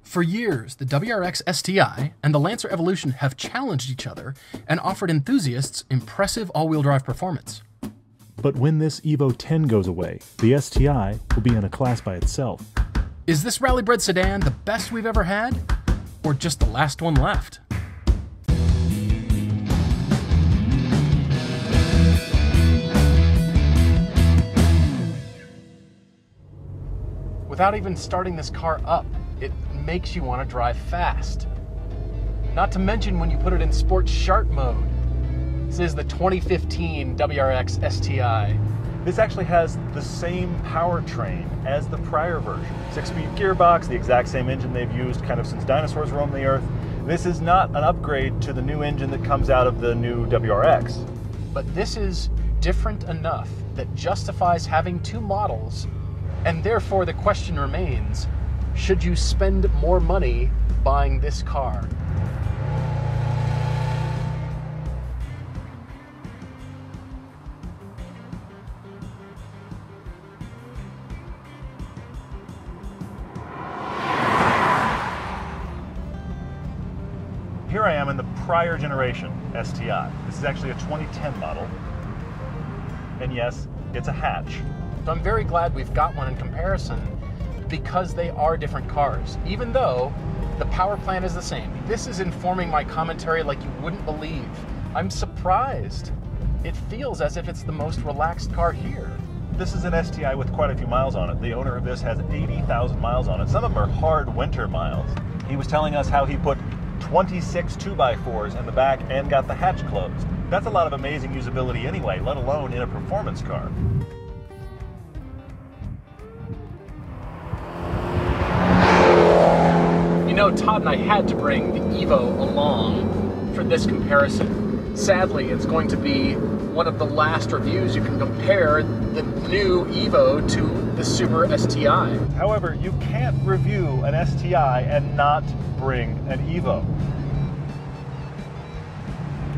For years, the WRX STI and the Lancer Evolution have challenged each other and offered enthusiasts impressive all-wheel drive performance. But when this EVO 10 goes away, the STI will be in a class by itself. Is this rally-bred sedan the best we've ever had? Or just the last one left? Without even starting this car up, it makes you want to drive fast. Not to mention when you put it in Sport Sharp mode. This is the 2015 WRX STI. This actually has the same powertrain as the prior version. 6-speed gearbox, the exact same engine they've used kind of since dinosaurs roamed the earth. This is not an upgrade to the new engine that comes out of the new WRX. But this is different enough that justifies having two models, and therefore the question remains, should you spend more money buying this car? Here I am in the prior generation STI. This is actually a 2010 model. And yes, it's a hatch. So I'm very glad we've got one in comparison because they are different cars, even though the power plant is the same. This is informing my commentary like you wouldn't believe. I'm surprised. It feels as if it's the most relaxed car here. This is an STI with quite a few miles on it. The owner of this has 80,000 miles on it. Some of them are hard winter miles. He was telling us how he put 26 2x4s in the back and got the hatch closed. That's a lot of amazing usability anyway, let alone in a performance car. You know, Todd and I had to bring the EVO along for this comparison. Sadly, it's going to be one of the last reviews you can compare the new EVO to the Subaru STI. However, you can't review an STI and not bring an EVO.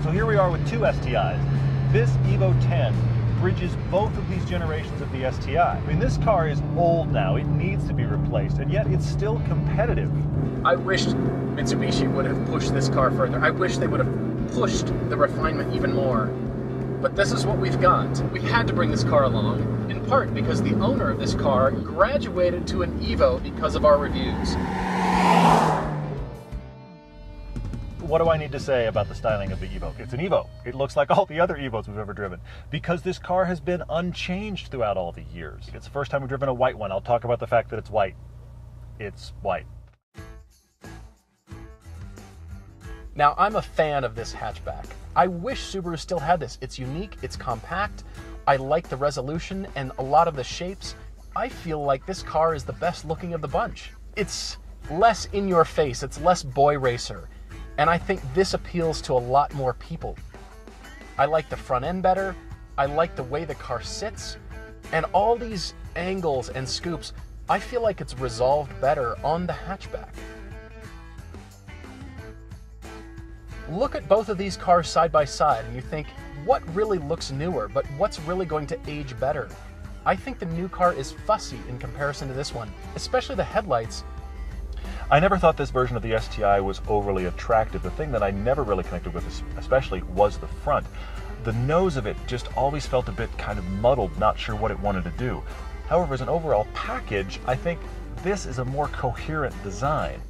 So here we are with two STIs. This EVO 10 bridges both of these generations of the STI. I mean, this car is old now, it needs to be replaced, and yet it's still competitive. I wish Mitsubishi would have pushed this car further. I wish they would have pushed the refinement even more. But this is what we've got. We had to bring this car along, in part because the owner of this car graduated to an EVO because of our reviews. What do I need to say about the styling of the EVO? It's an EVO. It looks like all the other EVOs we've ever driven because this car has been unchanged throughout all the years. It's the first time we've driven a white one. I'll talk about the fact that it's white. It's white. Now, I'm a fan of this hatchback. I wish Subaru still had this. It's unique, it's compact, I like the resolution and a lot of the shapes. I feel like this car is the best looking of the bunch. It's less in your face, it's less boy racer, and I think this appeals to a lot more people. I like the front end better, I like the way the car sits, and all these angles and scoops, I feel like it's resolved better on the hatchback. Look at both of these cars side by side and you think, what really looks newer, but what's really going to age better? I think the new car is fussy in comparison to this one, especially the headlights. I never thought this version of the STI was overly attractive. The thing that I never really connected with especially was the front. The nose of it just always felt a bit kind of muddled, not sure what it wanted to do. However, as an overall package, I think this is a more coherent design.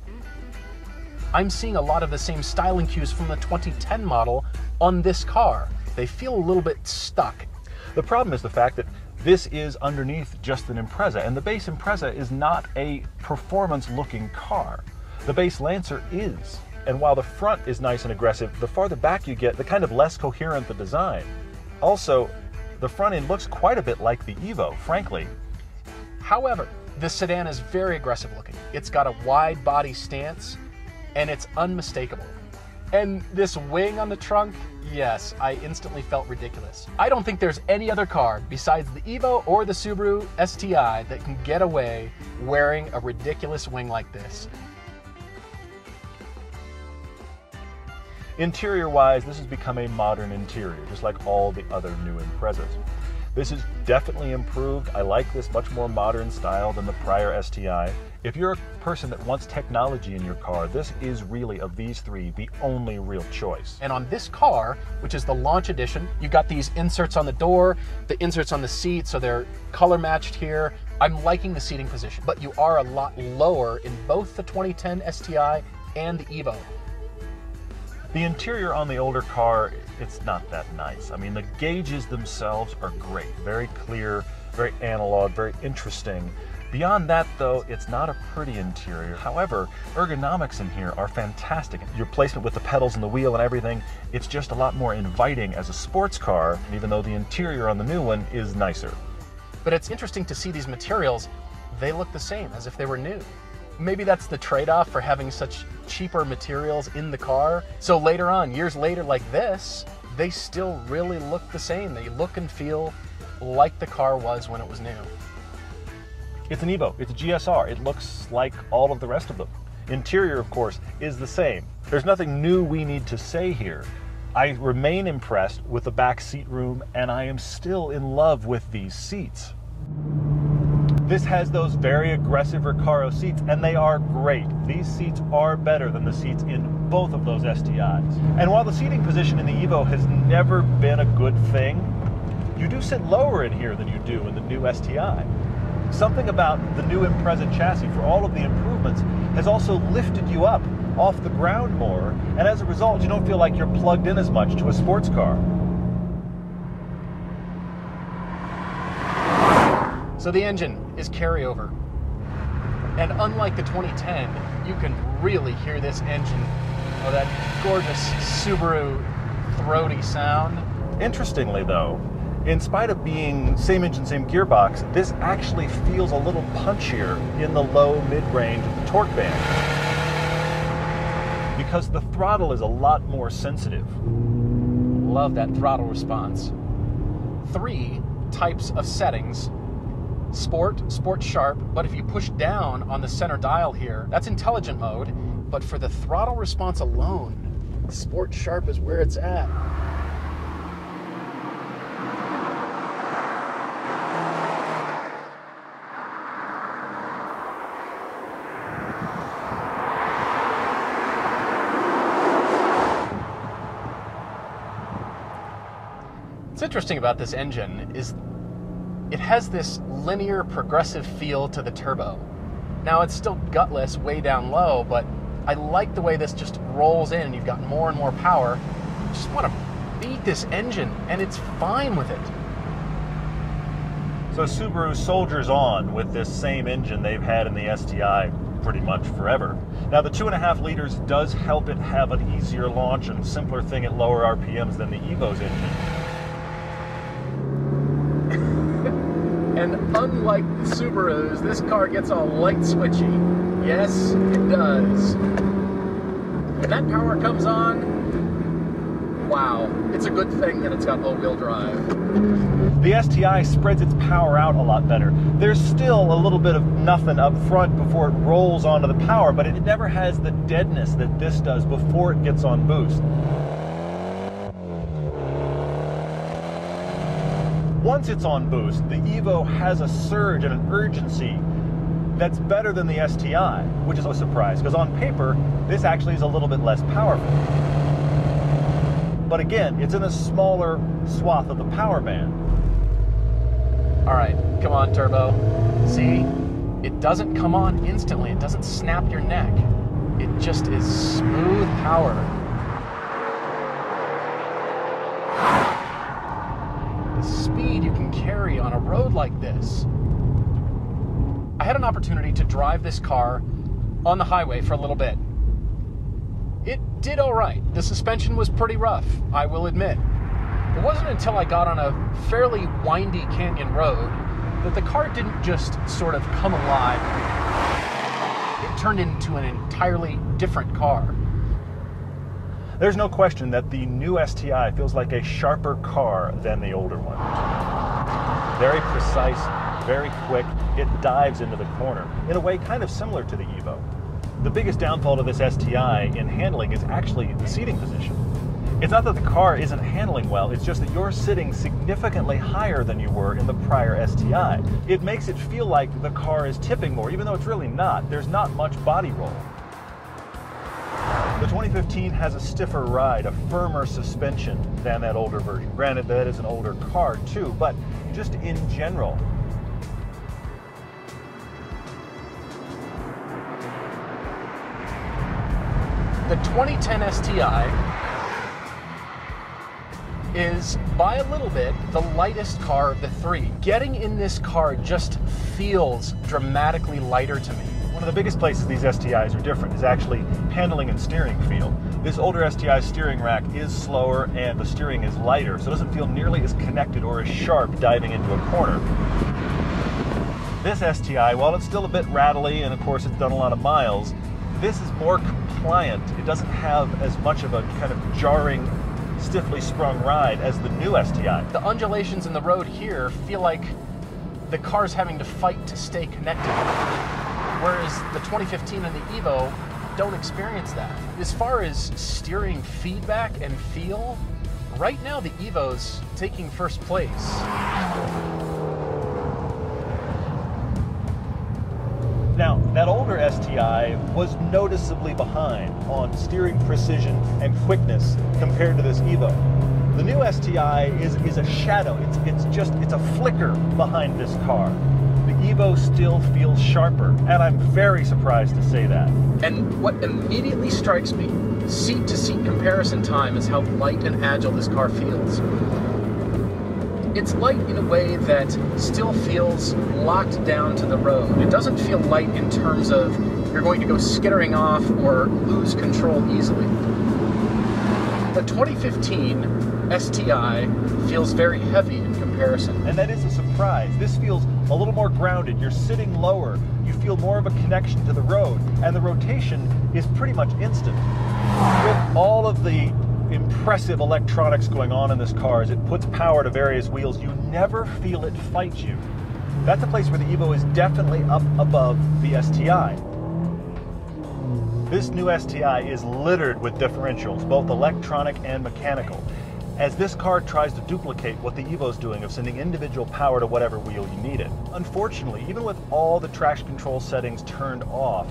I'm seeing a lot of the same styling cues from the 2010 model on this car. They feel a little bit stuck. The problem is the fact that this is underneath just an Impreza, and the base Impreza is not a performance-looking car. The base Lancer is, and while the front is nice and aggressive, the farther back you get, the kind of less coherent the design. Also, the front end looks quite a bit like the EVO, frankly. However, the sedan is very aggressive looking. It's got a wide body stance, and it's unmistakable. And this wing on the trunk, yes, I instantly felt ridiculous. I don't think there's any other car besides the EVO or the Subaru STI that can get away wearing a ridiculous wing like this. Interior-wise, this has become a modern interior, just like all the other new Imprezas. This is definitely improved. I like this much more modern style than the prior STI. If you're a person that wants technology in your car, this is really, of these three, the only real choice. And on this car, which is the launch edition, you've got these inserts on the door, the inserts on the seat, so they're color matched here. I'm liking the seating position, but you are a lot lower in both the 2010 STI and the EVO. The interior on the older car, it's not that nice. I mean, the gauges themselves are great, very clear, very analog, very interesting. Beyond that, though, it's not a pretty interior. However, ergonomics in here are fantastic. Your placement with the pedals and the wheel and everything, it's just a lot more inviting as a sports car, even though the interior on the new one is nicer. But it's interesting to see these materials, they look the same as if they were new. Maybe that's the trade-off for having such cheaper materials in the car. So later on, years later like this, they still really look the same. They look and feel like the car was when it was new. It's an EVO, it's a GSR. It looks like all of the rest of them. Interior, of course, is the same. There's nothing new we need to say here. I remain impressed with the back seat room, and I am still in love with these seats. This has those very aggressive Recaro seats, and they are great. These seats are better than the seats in both of those STIs. And while the seating position in the EVO has never been a good thing, you do sit lower in here than you do in the new STI. Something about the new Impreza chassis, for all of the improvements, has also lifted you up off the ground more, and as a result, you don't feel like you're plugged in as much to a sports car. So the engine is carryover. And unlike the 2010, you can really hear this engine, oh, that gorgeous Subaru throaty sound. Interestingly though, in spite of being same engine, same gearbox, this actually feels a little punchier in the low mid-range of the torque band, because the throttle is a lot more sensitive. Love that throttle response. 3 types of settings. Sport, Sport Sharp, but if you push down on the center dial here, that's intelligent mode, but for the throttle response alone, Sport Sharp is where it's at. What's interesting about this engine is it has this linear progressive feel to the turbo. Now it's still gutless way down low, but I like the way this just rolls in and you've got more and more power. You just want to beat this engine and it's fine with it. So Subaru soldiers on with this same engine they've had in the STI pretty much forever. Now the 2.5 liters does help it have an easier launch and simpler thing at lower RPMs than the EVO's engine. And unlike the Subarus, this car gets all light switchy. Yes, it does. When that power comes on, wow, it's a good thing that it's got all-wheel drive. The STI spreads its power out a lot better. There's still a little bit of nothing up front before it rolls onto the power, but it never has the deadness that this does before it gets on boost. Once it's on boost, the EVO has a surge and an urgency that's better than the STI, which is a surprise, because on paper, this actually is a little bit less powerful. But again, it's in a smaller swath of the power band. All right, come on, turbo. See, it doesn't come on instantly. It doesn't snap your neck. It just is smooth power. The speed you can carry on a road like this. I had an opportunity to drive this car on the highway for a little bit. It did all right. The suspension was pretty rough, I will admit. It wasn't until I got on a fairly windy canyon road that the car didn't just sort of come alive. It turned into an entirely different car. There's no question that the new STI feels like a sharper car than the older one. Very precise, very quick. It dives into the corner in a way kind of similar to the EVO. The biggest downfall to this STI in handling is actually the seating position. It's not that the car isn't handling well, it's just that you're sitting significantly higher than you were in the prior STI. It makes it feel like the car is tipping more, even though it's really not. There's not much body roll. The 2015 has a stiffer ride, a firmer suspension than that older version. Granted, that is an older car too, but just in general. The 2010 STI is, by a little bit, the lightest car of the three. Getting in this car just feels dramatically lighter to me. One of the biggest places these STIs are different is actually handling and steering feel. This older STI steering rack is slower and the steering is lighter, so it doesn't feel nearly as connected or as sharp diving into a corner. This STI, while it's still a bit rattly and of course it's done a lot of miles, this is more compliant. It doesn't have as much of a kind of jarring, stiffly sprung ride as the new STI. The undulations in the road here feel like the car's having to fight to stay connected, whereas the 2015 and the EVO don't experience that. As far as steering feedback and feel, right now the EVO's taking first place. Now, that older STI was noticeably behind on steering precision and quickness compared to this EVO. The new STI is a shadow. It's a flicker behind this car. The EVO still feels sharper, and I'm very surprised to say that. And what immediately strikes me, seat-to-seat comparison time, is how light and agile this car feels. It's light in a way that still feels locked down to the road. It doesn't feel light in terms of you're going to go skittering off or lose control easily. The 2015 STI feels very heavy in comparison. And that is a surprise. This feels a little more grounded. You're sitting lower. You feel more of a connection to the road. And the rotation is pretty much instant. With all of the impressive electronics going on in this car as it puts power to various wheels, you never feel it fight you. That's a place where the EVO is definitely up above the STI. This new STI is littered with differentials, both electronic and mechanical, as this car tries to duplicate what the EVO's doing of sending individual power to whatever wheel you need it. Unfortunately, even with all the traction control settings turned off,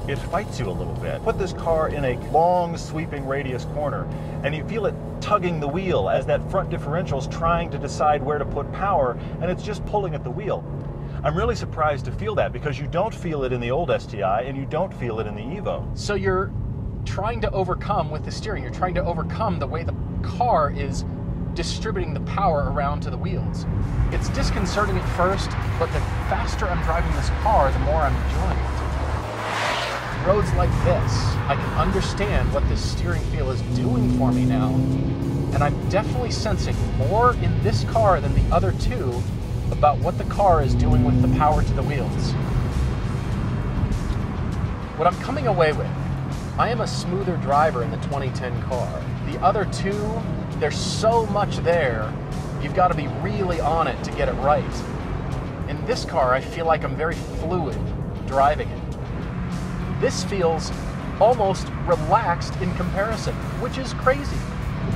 it fights you a little bit. Put this car in a long sweeping radius corner and you feel it tugging the wheel as that front differential's trying to decide where to put power, and it's just pulling at the wheel. I'm really surprised to feel that because you don't feel it in the old STI and you don't feel it in the EVO. So you're trying to overcome with the steering, you're trying to overcome the way the car is distributing the power around to the wheels. It's disconcerting at first, but the faster I'm driving this car, the more I'm enjoying it. Roads like this, I can understand what this steering feel is doing for me now, and I'm definitely sensing more in this car than the other two about what the car is doing with the power to the wheels. What I'm coming away with, I am a smoother driver in the 2010 car. The other two, there's so much there, you've got to be really on it to get it right. In this car, I feel like I'm very fluid driving it. This feels almost relaxed in comparison, which is crazy.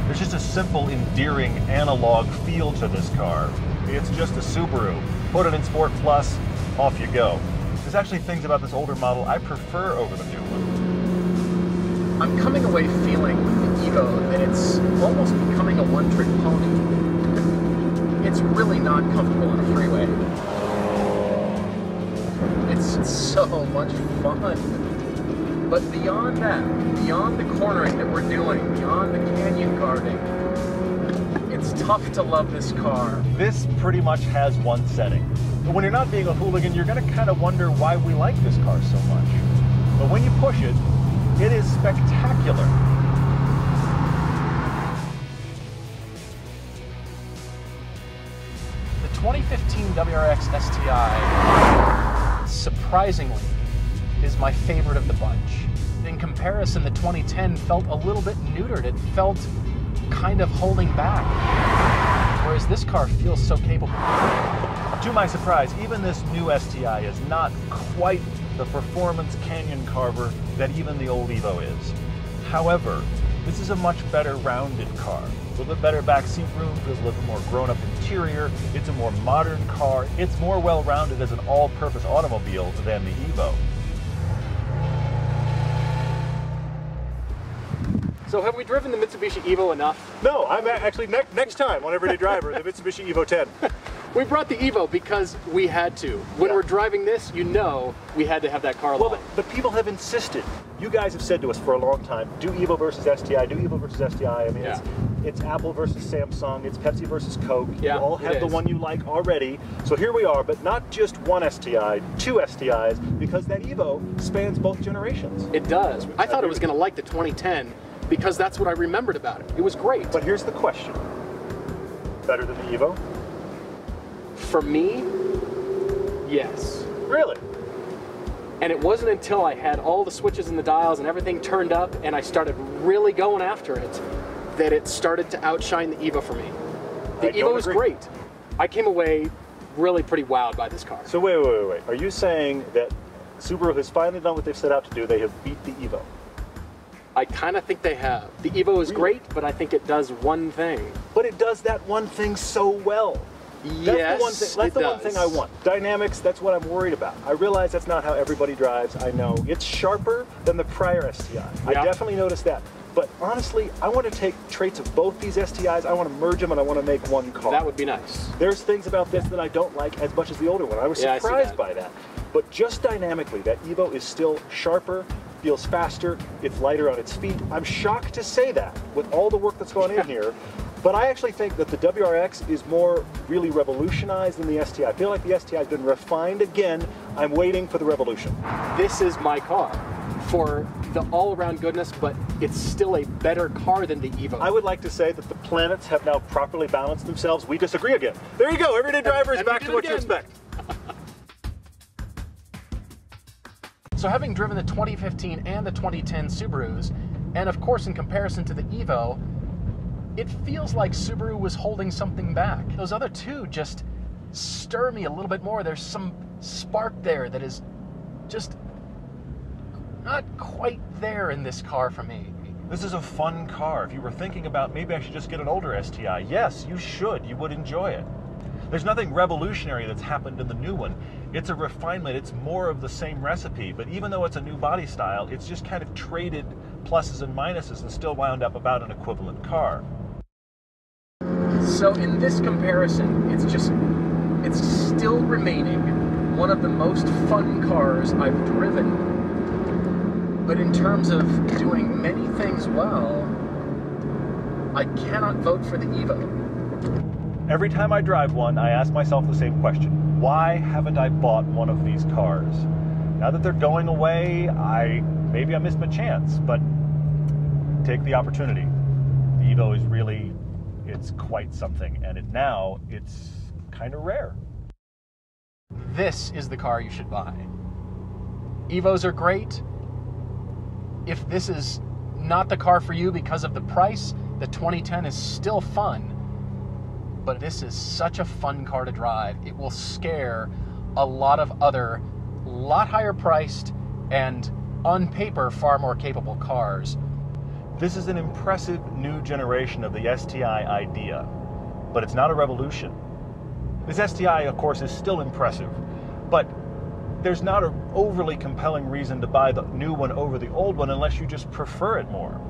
There's just a simple, endearing analog feel to this car. It's just a Subaru. Put it in Sport Plus, off you go. There's actually things about this older model I prefer over the new one. I'm coming away feeling with the EVO that it's almost becoming a one-trick pony. It's really not comfortable on a freeway. It's so much fun. But beyond that, beyond the cornering that we're doing, beyond the canyon carving, it's tough to love this car. This pretty much has one setting. But when you're not being a hooligan, you're going to kind of wonder why we like this car so much. But when you push it, it is spectacular. The 2015 WRX STI, surprisingly, is my favorite of the bunch. In comparison, the 2010 felt a little bit neutered. It felt kind of holding back, whereas this car feels so capable. To my surprise, even this new STI is not quite the performance canyon carver that even the old EVO is. However, This is a much better rounded car. A little bit better backseat room, feels a little bit more grown-up interior. It's a more modern car. It's more well-rounded as an all-purpose automobile than the EVO. So have we driven the Mitsubishi EVO enough? No, I'm actually next time on Everyday Driver, the Mitsubishi EVO 10. We brought the EVO because we had to. When we're driving this, you know we had to have that car along. Well, but people have insisted. You guys have said to us for a long time, do EVO versus STI, do EVO versus STI. I mean, it's Apple versus Samsung, it's Pepsi versus Coke. You all have the one you like already. So here we are, but not just one STI, two STIs, because that EVO spans both generations. It does. I thought it was going to like the 2010 because that's what I remembered about it. It was great. But here's the question. Better than the EVO? For me, yes. Really? And it wasn't until I had all the switches and the dials and everything turned up and I started really going after it that it started to outshine the EVO for me. The EVO was great. I came away really pretty wowed by this car. So wait. Are you saying that Subaru has finally done what they've set out to do? They have beat the EVO? I kind of think they have. The EVO is great, but I think it does one thing. But it does that one thing so well. Yes, that's the one thing I want. Dynamics, that's what I'm worried about. I realize that's not how everybody drives. I know. It's sharper than the prior STI. I definitely noticed that. But honestly, I want to take traits of both these STIs, I want to merge them, and I want to make one car. That would be nice. There's things about this that I don't like as much as the older one. I was surprised by that. But just dynamically, that EVO is still sharper, feels faster, it's lighter on its feet. I'm shocked to say that with all the work that's gone in here. But I actually think that the WRX is more really revolutionized than the STI. I feel like the STI has been refined again. I'm waiting for the revolution. This is my car for the all-around goodness, but it's still a better car than the EVO. I would like to say that the planets have now properly balanced themselves. We disagree again. There you go, Everyday Driver is back to what you expect. So having driven the 2015 and the 2010 Subarus, and of course in comparison to the EVO, it feels like Subaru was holding something back. Those other two just stir me a little bit more. There's some spark there that is just not quite there in this car for me. This is a fun car. If you were thinking about maybe I should just get an older STI, yes, you should. You would enjoy it. There's nothing revolutionary that's happened in the new one. It's a refinement. It's more of the same recipe. But even though it's a new body style, it's just kind of traded pluses and minuses and still wound up about an equivalent car. So in this comparison, it's still remaining one of the most fun cars I've driven. But in terms of doing many things well, I cannot vote for the EVO. Every time I drive one, I ask myself the same question. Why haven't I bought one of these cars? Now that they're going away, maybe I missed my chance, but take the opportunity. The EVO is really, it's quite something, and it's kind of rare. This is the car you should buy. EVOs are great. If this is not the car for you because of the price, the 2010 is still fun. But this is such a fun car to drive. It will scare a lot of other, lot higher priced and on paper far more capable cars. This is an impressive new generation of the STI idea, but it's not a revolution. This STI, of course, is still impressive, but there's not an overly compelling reason to buy the new one over the old one unless you just prefer it more.